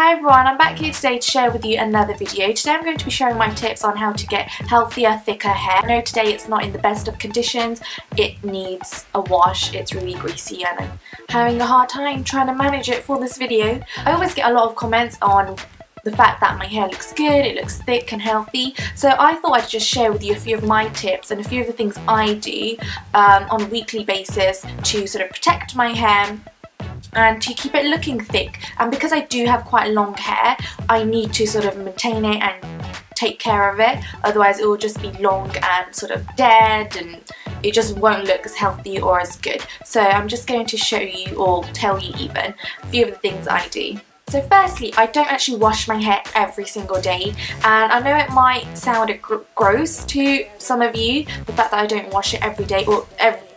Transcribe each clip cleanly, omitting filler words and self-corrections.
Hi everyone, I'm back here today to share with you another video. Today I'm going to be sharing my tips on how to get healthier, thicker hair. I know today it's not in the best of conditions, it needs a wash, it's really greasy and I'm having a hard time trying to manage it for this video. I always get a lot of comments on the fact that my hair looks good, it looks thick and healthy, so I thought I'd just share with you a few of my tips and a few of the things I do on a weekly basis to sort of protect my hair and to keep it looking thick. And because I do have quite long hair, I need to sort of maintain it and take care of it, otherwise it will just be long and sort of dead and it just won't look as healthy or as good. So I'm just going to show you, or tell you even, a few of the things I do. So firstly, I don't actually wash my hair every single day, and I know it might sound gross to some of you, the fact that I don't wash it every day or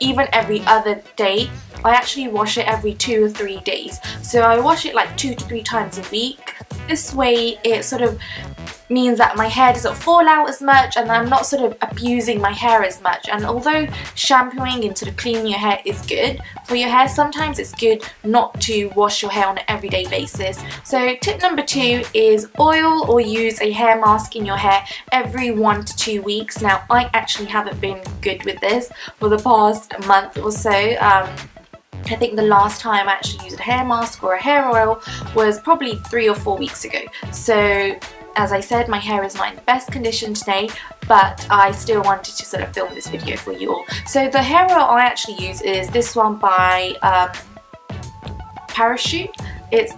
even every other day. I actually wash it every 2 or 3 days, so I wash it like 2 to 3 times a week. This way it sort of means that my hair doesn't fall out as much and I'm not sort of abusing my hair as much. And although shampooing and sort of cleaning your hair is good for your hair, sometimes it's good not to wash your hair on an everyday basis. So tip number 2 is oil or use a hair mask in your hair every 1 to 2 weeks. Now I actually haven't been good with this for the past month or so. I think the last time I actually used a hair mask or a hair oil was probably 3 or 4 weeks ago. So as I said, my hair is not in the best condition today, but I still wanted to sort of film this video for you all. So the hair oil I actually use is this one by Parachute. It's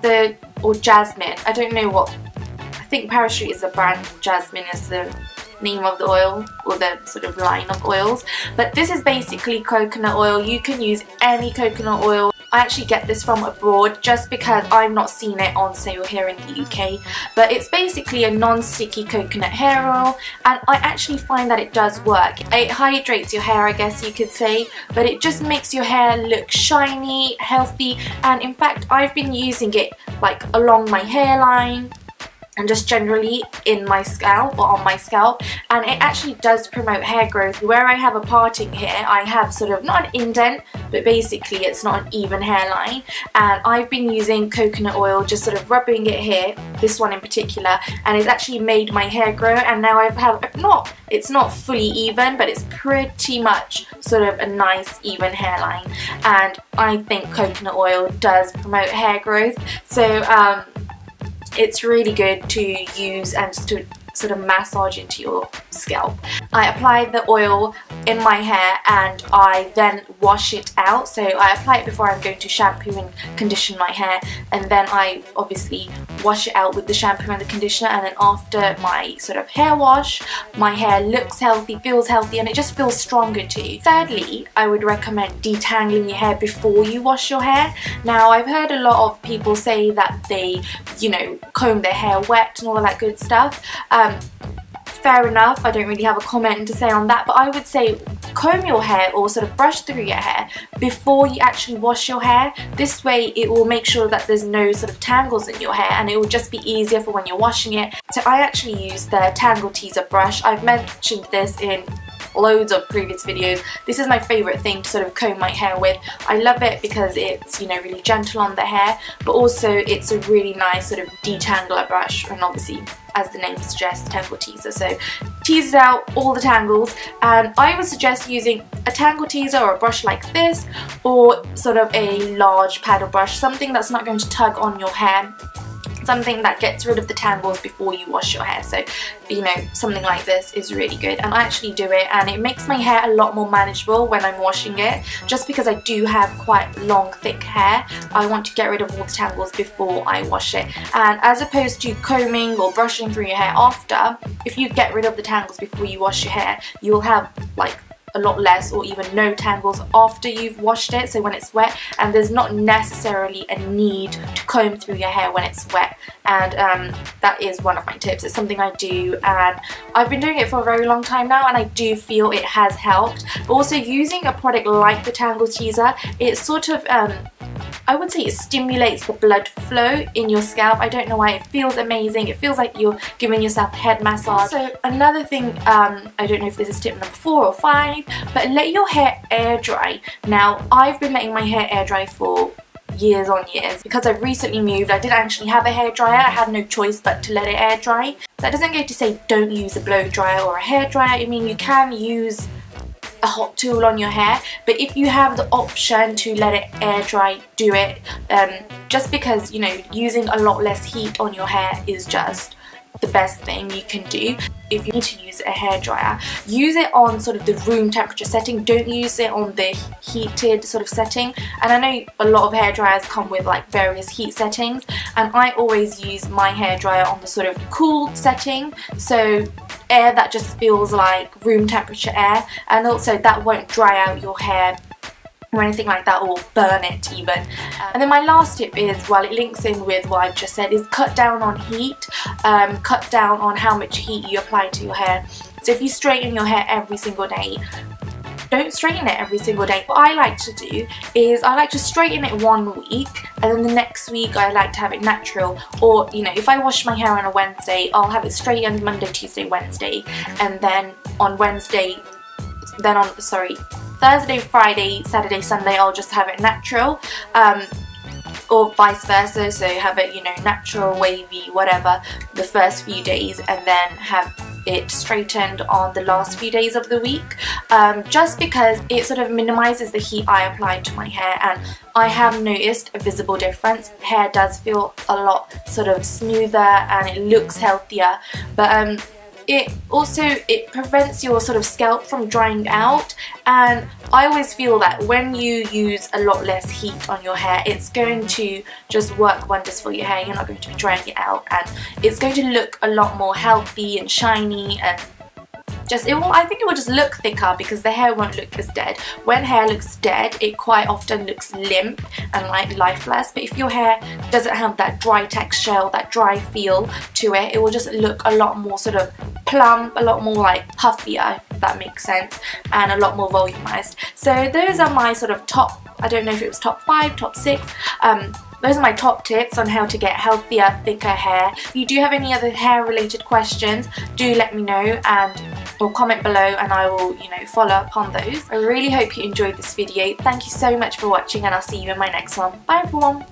or Jasmine. I don't know what, I think Parachute is the brand, Jasmine is the name of the oil or the sort of line of oils. But this is basically coconut oil. You can use any coconut oil. I actually get this from abroad just because I've not seen it on sale here in the UK, but it's basically a non-sticky coconut hair oil, and I actually find that it does work. It hydrates your hair, I guess you could say, but it just makes your hair look shiny, healthy, and in fact I've been using it like along my hairline and just generally in my scalp or on my scalp, and it actually does promote hair growth. Where I have a parting here, I have sort of not an indent, but basically it's not an even hairline, and I've been using coconut oil, just sort of rubbing it here, this one in particular, and it's actually made my hair grow, and now it's not fully even, but it's pretty much sort of a nice even hairline, and I think coconut oil does promote hair growth. So it's really good to use and to sort of massage into your scalp. I apply the oil in my hair and I then wash it out. So I apply it before I'm going to shampoo and condition my hair, and then I obviously wash it out with the shampoo and the conditioner, and then after my sort of hair wash, my hair looks healthy, feels healthy, and it just feels stronger too. Thirdly, I would recommend detangling your hair before you wash your hair. Now I've heard a lot of people say that they, you know, comb their hair wet and all of that good stuff. Fair enough, I don't really have a comment to say on that, but I would say comb your hair or sort of brush through your hair before you actually wash your hair. This way it will make sure that there's no sort of tangles in your hair, and it will just be easier for when you're washing it. So I actually use the Tangle Teezer brush. I've mentioned this in loads of previous videos. This is my favourite thing to sort of comb my hair with. I love it because it's, you know, really gentle on the hair, but also it's a really nice sort of detangler brush, and obviously as the name suggests, Tangle Teezer, so teases out all the tangles. And I would suggest using a Tangle Teezer or a brush like this, or sort of a large paddle brush, something that's not going to tug on your hair, something that gets rid of the tangles before you wash your hair. So, you know, something like this is really good, and I actually do it, and it makes my hair a lot more manageable when I'm washing it, just because I do have quite long thick hair. I want to get rid of all the tangles before I wash it, and as opposed to combing or brushing through your hair after, if you get rid of the tangles before you wash your hair, you'll have like a lot less or even no tangles after you've washed it, so when it's wet, and there's not necessarily a need to comb through your hair when it's wet. And that is one of my tips. It's something I do, and I've been doing it for a very long time now, and I do feel it has helped. But also using a product like the Tangle Teezer, it sort of I would say it stimulates the blood flow in your scalp. I don't know why, it feels amazing. It feels like you're giving yourself a head massage. So another thing, I don't know if this is tip number 4 or 5, but let your hair air dry. Now I've been letting my hair air dry for years on years. Because I've recently moved, I didn't actually have a hairdryer. I had no choice but to let it air dry. That doesn't go to say don't use a blow dryer or a hairdryer. I mean, you can use a hot tool on your hair, but if you have the option to let it air dry, do it. Just because, you know, using a lot less heat on your hair is just the best thing you can do. If you need to use a hairdryer, use it on sort of the room temperature setting. Don't use it on the heated sort of setting. And I know a lot of hairdryers come with like various heat settings, and I always use my hairdryer on the sort of cool setting, so air that just feels like room temperature air, and also that won't dry out your hair or anything like that, or burn it even. And then my last tip is, well, it links in with what I've just said, is cut down on heat. Cut down on how much heat you apply to your hair. So if you straighten your hair every single day, don't straighten it every single day. What I like to do is I like to straighten it 1 week, and then the next week I like to have it natural. Or, you know, if I wash my hair on a Wednesday, I'll have it straightened Monday, Tuesday, Wednesday, and then on Thursday, Friday, Saturday, Sunday, I'll just have it natural, or vice versa. So have it, you know, natural, wavy, whatever, the first few days, and then have it straightened on the last few days of the week, just because it sort of minimizes the heat I apply to my hair, and I have noticed a visible difference. Hair does feel a lot sort of smoother and it looks healthier, but it prevents your sort of scalp from drying out. And I always feel that when you use a lot less heat on your hair, it's going to just work wonders for your hair. You're not going to be drying it out, and it's going to look a lot more healthy and shiny, and I think it will just look thicker because the hair won't look as dead. When hair looks dead, it quite often looks limp and like lifeless, but if your hair doesn't have that dry texture or that dry feel to it, it will just look a lot more sort of plump, a lot more like puffier, if that makes sense, and a lot more volumized. So those are my sort of top, I don't know if it was top 5, top 6, those are my top tips on how to get healthier, thicker hair. If you do have any other hair related questions, do let me know, or comment below, and I will, you know, follow up on those. I really hope you enjoyed this video. Thank you so much for watching, and I'll see you in my next one. Bye everyone!